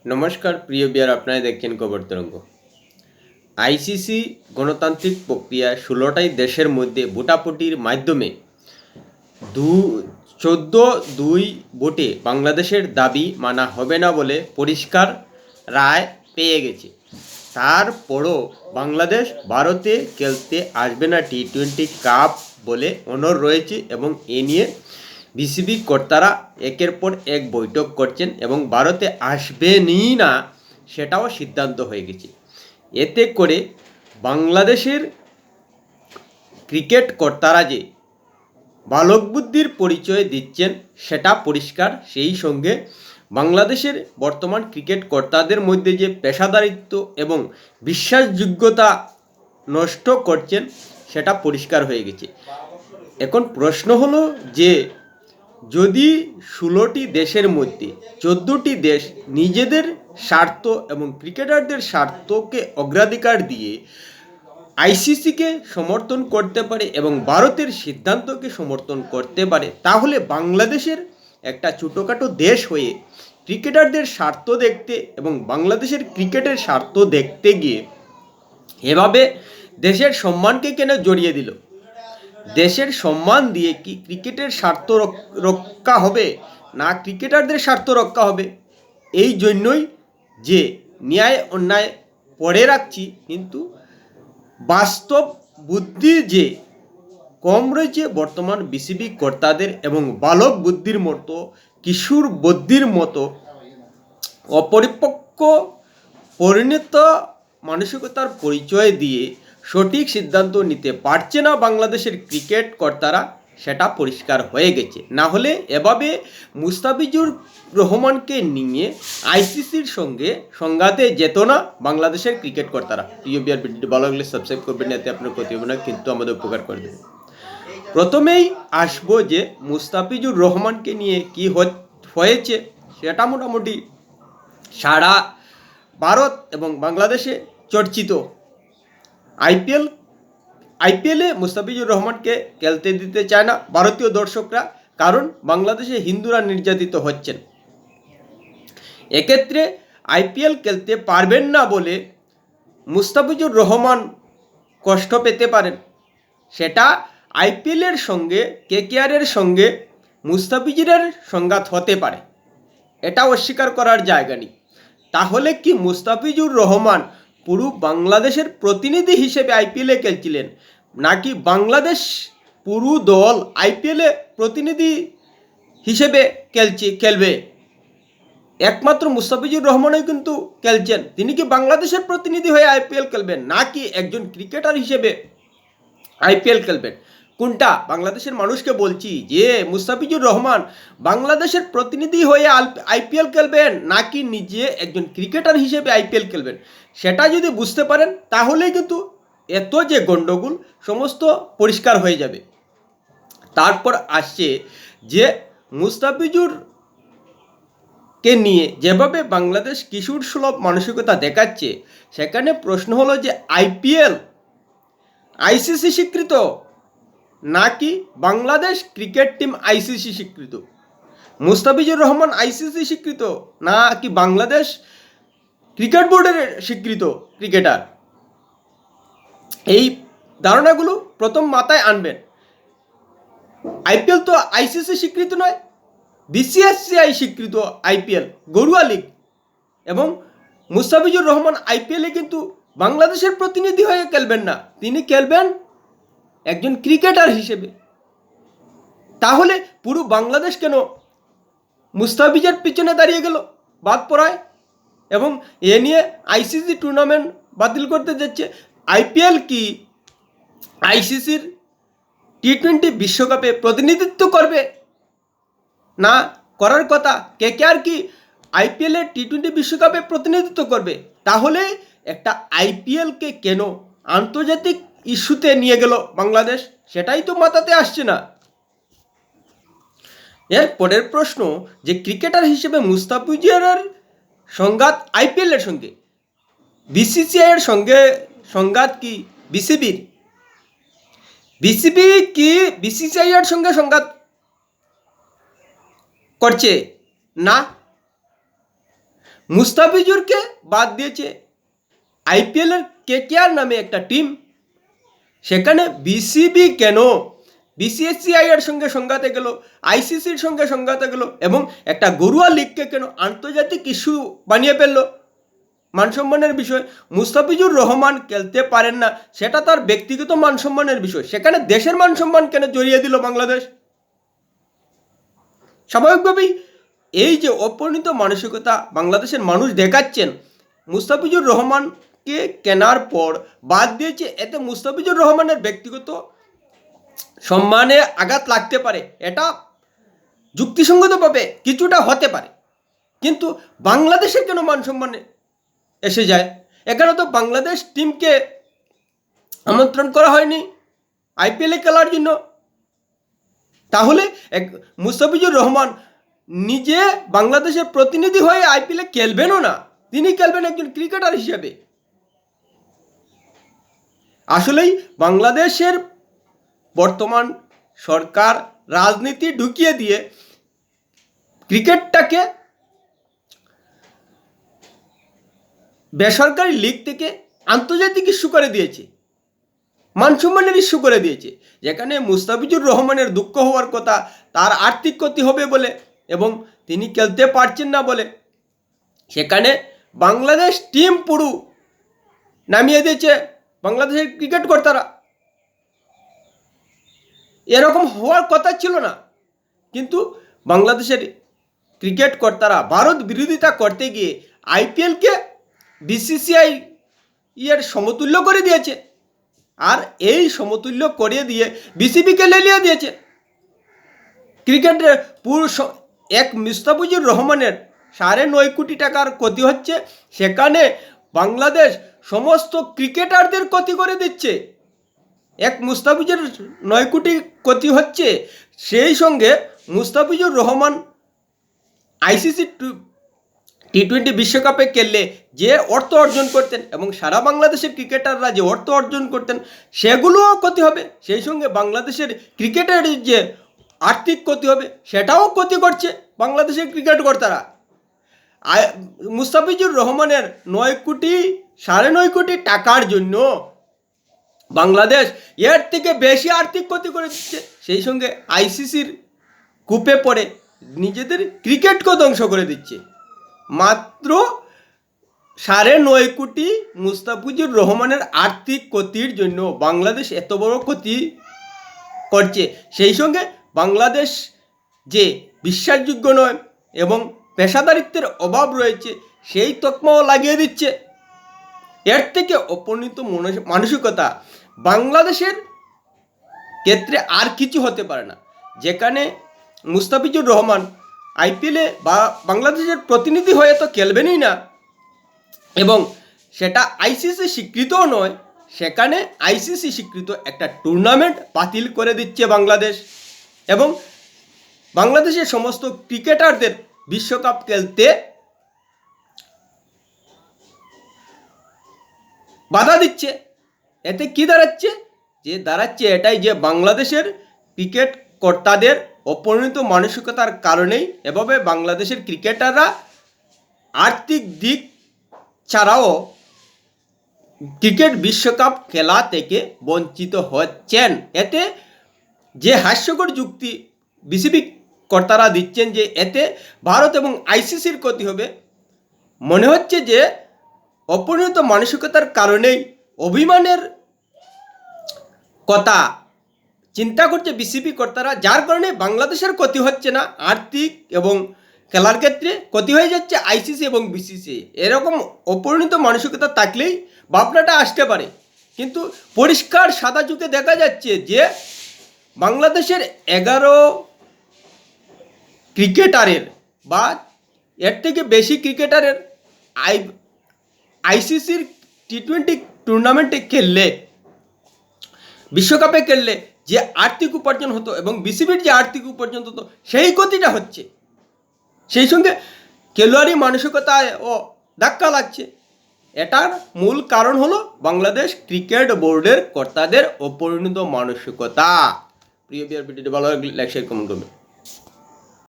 নমস্কার প্রিয় বিয়ার, আপনারা দেখছেন খবর তরঙ্গ। আইসিসি গণতান্ত্রিক প্রক্রিয়ায় 16টাই দেশের মধ্যে ভোটাভুটির মাধ্যমে 14-2 ভোটে বাংলাদেশের দাবি মানা হবে না বলে পরিষ্কার রায় পেয়ে গেছে। তারপরও বাংলাদেশ ভারতে খেলতে আসবে না টি-20 কাপ বলে অনড় রয়েছে এবং এ নিয়ে বিসিবি কর্তারা একের পর এক বৈঠক করছেন এবং ভারতে আসবেনই না সেটাও সিদ্ধান্ত হয়ে গেছে। এতে করে বাংলাদেশের ক্রিকেট কর্তারা যে বালক বুদ্ধির পরিচয় দিচ্ছেন সেটা পরিষ্কার। সেই সঙ্গে বাংলাদেশের বর্তমান ক্রিকেট কর্তাদের মধ্যে যে পেশাদারিত্ব এবং বিশ্বাসযোগ্যতা নষ্ট করছেন সেটা পরিষ্কার হয়ে গেছে। এখন প্রশ্ন হলো যে যদি 16টি দেশের মধ্যে 14টি দেশ নিজেদের স্বার্থ এবং ক্রিকেটারদের স্বার্থকে অগ্রাধিকার দিয়ে আইসিসিকে সমর্থন করতে পারে এবং ভারতের সিদ্ধান্তকে সমর্থন করতে পারে, তাহলে বাংলাদেশের একটা ছোটোখাটো দেশ হয়ে ক্রিকেটারদের স্বার্থ দেখতে এবং বাংলাদেশের ক্রিকেটের স্বার্থ দেখতে গিয়ে এভাবে দেশের সম্মানকে কেন জড়িয়ে দিল? দেশের সম্মান দিয়ে কি ক্রিকেটের স্বার্থ রক্ষা হবে না ক্রিকেটারদের স্বার্থ রক্ষা হবে? এই জন্যই যে ন্যায় অন্যায় পড়ে রাখছি, কিন্তু বাস্তব বুদ্ধি যে কম রয়েছে বর্তমান বিসিবি কর্তাদের এবং বালক বুদ্ধির মতো কিশোর বুদ্ধির মতো অপরিপক্ক পরিণত মানসিকতার পরিচয় দিয়ে সঠিক সিদ্ধান্ত নিতে পারছে না বাংলাদেশের ক্রিকেট কর্তারা, সেটা পরিষ্কার হয়ে গেছে। না হলে এভাবে মুস্তাফিজুর রহমানকে নিয়ে আইসিসির সঙ্গে সংঘাতে যেত না বাংলাদেশের ক্রিকেট কর্তারা। প্রিয় বিয়ার, ভিডিওটি ভালো লাগলে সাবস্ক্রাইব করবেন, এতে আপনার ক্ষতি হবে না কিন্তু আমাদের উপকার করবে। প্রথমেই আসবো যে মুস্তাফিজুর রহমানকে নিয়ে কি হয়েছে সেটা মোটামুটি সারা ভারত এবং বাংলাদেশে চর্চিত। আইপিএলে মুস্তাফিজুর রহমানকে খেলতে দিতে চায় না ভারতীয় দর্শকরা, কারণ বাংলাদেশে হিন্দুরা নির্যাতিত হচ্ছেন। এক্ষেত্রে আইপিএল খেলতে পারবেন না বলে মুস্তাফিজুর রহমান কষ্ট পেতে পারেন। সেটা আইপিএলের সঙ্গে কেকেআরের সঙ্গে মুস্তাফিজুরের সংঘাত হতে পারে, এটা অস্বীকার করার জায়গা নেই। তাহলে কি মুস্তাফিজুর রহমান পুরো বাংলাদেশের প্রতিনিধি হিসেবে আইপিএলে খেলছিলেন, নাকি বাংলাদেশ পুরো দল আইপিএলে প্রতিনিধি হিসেবে খেলবে? একমাত্র মুস্তাফিজুর রহমানই কিন্তু খেলছেন। তিনি কি বাংলাদেশের প্রতিনিধি হয়ে আইপিএল খেলবেন, নাকি একজন ক্রিকেটার হিসেবে আইপিএল খেলবেন? কোনটা? বাংলাদেশের মানুষকে বলছি যে মুস্তাফিজুর রহমান বাংলাদেশের প্রতিনিধি হয়ে আইপিএল খেলবেন, নাকি নিজে একজন ক্রিকেটার হিসেবে আইপিএল খেলবেন, সেটা যদি বুঝতে পারেন তাহলেই কিন্তু এত যে গণ্ডগোল সমস্ত পরিষ্কার হয়ে যাবে। তারপর আসছে যে মুস্তাফিজুর কে নিয়ে যেভাবে বাংলাদেশ কিশোর সুলভ মানসিকতা দেখাচ্ছে, সেখানে প্রশ্ন হলো যে আইপিএল আইসিসি স্বীকৃত নাকি বাংলাদেশ ক্রিকেট টিম আইসিসি স্বীকৃত? মুস্তাফিজুর রহমান আইসিসি স্বীকৃত নাকি বাংলাদেশ ক্রিকেট বোর্ডের স্বীকৃত ক্রিকেটার? এই ধারণাগুলো প্রথম মাথায় আনবেন। আইপিএল তো আইসিসি স্বীকৃত নয়, বিসিএসসিআই স্বীকৃত আইপিএল, গড়ুয়া লিগ। এবং মুস্তাফিজুর রহমান আইপিএলে কিন্তু বাংলাদেশের প্রতিনিধি হয়ে খেলবেন না, তিনি খেলবেন একজন ক্রিকেটার হিসেবে। তাহলে পুরো বাংলাদেশ কেন মুস্তাফিজের পিছনে দাঁড়িয়ে গেল বাদ পড়ায়? এবং এ নিয়ে আইসিসি টুর্নামেন্ট বাতিল করতে যাচ্ছে। আইপিএল কি আইসিসির টি-20 বিশ্বকাপে প্রতিনিধিত্ব করবে? না করার কথা। কেকেআর কি আইপিএলের টি-20 বিশ্বকাপে প্রতিনিধিত্ব করবে? তাহলে একটা আইপিএলকে কেন আন্তর্জাতিক ইস্যুতে নিয়ে গেল বাংলাদেশ, সেটাই তো মাথাতে আসছে না। এর পরের প্রশ্ন যে ক্রিকেটার হিসেবে মুস্তাফিজুরের সংঘাত আইপিএলের সঙ্গে, বিসিসিআইয়ের সঙ্গে সংঘাত কি বিসিবির? বিসিবি কি বিসিসিআইয়ের সঙ্গে সংঘাত করছে? না, মুস্তাফিজুরকে বাদ দিয়েছে আইপিএলের কেকেআর নামে একটা টিম। সেখানে বিসিবি কেন বিসিসিআই এর সঙ্গে সংঘাতে গেল, আইসিসির সঙ্গে সংঘাতে গেল এবং একটা ঘরোয়া লিগকে কেন আন্তর্জাতিক ইস্যু বানিয়ে ফেলল? মানসম্মানের বিষয়। মুস্তাফিজুর রহমান খেলতে পারেন না, সেটা তার ব্যক্তিগত মানসম্মানের বিষয়। সেখানে দেশের মানসম্মান কেন জড়িয়ে দিল বাংলাদেশ? স্বাভাবিকভাবেই এই যে অপরিণত মানসিকতা বাংলাদেশের মানুষ দেখাচ্ছেন, মুস্তাফিজুর রহমানকে কেনার পর বাদ দিয়েছে, এতে মুস্তাফিজুর রহমানের ব্যক্তিগত সম্মানে আঘাত লাগতে পারে, এটা যুক্তিসঙ্গতভাবে কিছুটা হতে পারে, কিন্তু বাংলাদেশের কেন মানসম্মানে এসে যায়? এখানে তো বাংলাদেশ টিমকে আমন্ত্রণ করা হয়নি আইপিএলে খেলার জন্য। তাহলে মুস্তাফিজুর রহমান নিজে বাংলাদেশের প্রতিনিধি হয়ে আইপিএলে খেলবেনও না, তিনি খেলবেন একজন ক্রিকেটার হিসেবে। আসলেই বাংলাদেশের বর্তমান সরকার রাজনীতি ঢুকিয়ে দিয়ে ক্রিকেটটাকে বেসরকারি লিগ থেকে আন্তর্জাতিক ইস্যু করে দিয়েছে, মানসম্মানের ইস্যু করে দিয়েছে। যেখানে মুস্তাফিজুর রহমানের দুঃখ হওয়ার কথা তার আর্থিক ক্ষতি হবে বলে এবং তিনি খেলতে পারছেন না বলে, সেখানে বাংলাদেশ টিম পুরো নামিয়ে দিয়েছে বাংলাদেশের ক্রিকেট কর্তারা। এরকম হওয়ার কথা ছিল না, কিন্তু বাংলাদেশের ক্রিকেট কর্তারা ভারত বিরোধিতা করতে গিয়ে আইপিএলকে বিসিসিআই এর সমতুল্য করে দিয়েছে, আর এই সমতুল্য করিয়ে দিয়ে বিসিবিকে লেলিয়ে দিয়েছে। ক্রিকেটের পুরো এক মুস্তাফিজুর রহমানের 9.5 কোটি টাকার ক্ষতি হচ্ছে, সেখানে বাংলাদেশ সমস্ত ক্রিকেটারদের ক্ষতি করে দিচ্ছে। এক মুস্তাফিজুর 9 কোটি ক্ষতি হচ্ছে, সেই সঙ্গে মুস্তাফিজুর রহমান আইসিসি টি20 বিশ্বকাপে খেললে যে অর্থ অর্জন করতেন এবং সারা বাংলাদেশের ক্রিকেটাররা যে অর্থ অর্জন করতেন সেগুলোও ক্ষতি হবে। সেই সঙ্গে বাংলাদেশের ক্রিকেটের যে আর্থিক ক্ষতি হবে সেটাও ক্ষতি করছে বাংলাদেশের ক্রিকেট কর্তারা। মুস্তাফিজুর রহমানের 9 কোটি 9.5 কোটি টাকার জন্য বাংলাদেশ এর থেকে বেশি আর্থিক ক্ষতি করে দিচ্ছে। সেই সঙ্গে আইসিসির কূপে পড়ে নিজেদের ক্রিকেটকেও ধ্বংস করে দিচ্ছে। মাত্র 9.5 কোটি মুস্তাফিজুর রহমানের আর্থিক ক্ষতির জন্য বাংলাদেশ এত বড় ক্ষতি করছে। সেই সঙ্গে বাংলাদেশ যে বিশ্বাসযোগ্য নয় এবং পেশাদারিত্বের অভাব রয়েছে সেই তকমাও লাগিয়ে দিচ্ছে। এর থেকে অপরিণত মানসিকতা বাংলাদেশের ক্ষেত্রে আর কিছু হতে পারে না, যেখানে মুস্তাফিজুর রহমান আইপিএলে বা বাংলাদেশের প্রতিনিধি হয়ে তো খেলবেনই না এবং সেটা আইসিসি স্বীকৃতও নয়, সেখানে আইসিসি স্বীকৃত একটা টুর্নামেন্ট বাতিল করে দিচ্ছে বাংলাদেশ এবং বাংলাদেশের সমস্ত ক্রিকেটারদের বিশ্বকাপ খেলতে বাধা দিচ্ছে। এতে কি দাঁড়াচ্ছে? এটাই যে বাংলাদেশের ক্রিকেট কর্তাদের অপরিণত মানসিকতার কারণেই এভাবে বাংলাদেশের ক্রিকেটাররা আর্থিক দিক ছাড়াও ক্রিকেট বিশ্বকাপ খেলা থেকে বঞ্চিত হচ্ছেন। এতে যে হাস্যকর যুক্তি বিসিবি কর্তারা দিচ্ছেন যে এতে ভারত এবং আইসিসির ক্ষতি হবে, মনে হচ্ছে যে অপরিণত মানসিকতার কারণেই অভিমানের কথা চিন্তা করছে বিসিবি কর্তারা, যার কারণে বাংলাদেশের ক্ষতি হচ্ছে না আর্থিক এবং খেলার ক্ষেত্রে ক্ষতি হয়ে যাচ্ছে আইসিসি এবং বিসিসি। এরকম অপরিণত মানসিকতা থাকলেই ভাবনাটা আসতে পারে, কিন্তু পরিষ্কার সাদা চোখে দেখা যাচ্ছে যে বাংলাদেশের 11 ক্রিকেটারের বা এর থেকে বেশি ক্রিকেটারের আইসিসির টি20 টুর্নামেন্টে খেললে, বিশ্বকাপে খেললে যে আর্থিক উপার্জন হতো এবং বিসিবির যে আর্থিক উপার্জন হতো সেই ক্ষতিটা হচ্ছে। সেই সঙ্গে খেলোয়াড়ি মানসিকতায় ধাক্কা লাগছে। এটার মূল কারণ হলো বাংলাদেশ ক্রিকেট বোর্ডের কর্তাদের অপরিণত মানসিকতা। প্রিয় ভিডিওটি ভালো লাগলে লাইক শেয়ার কমেন্ট করবেন।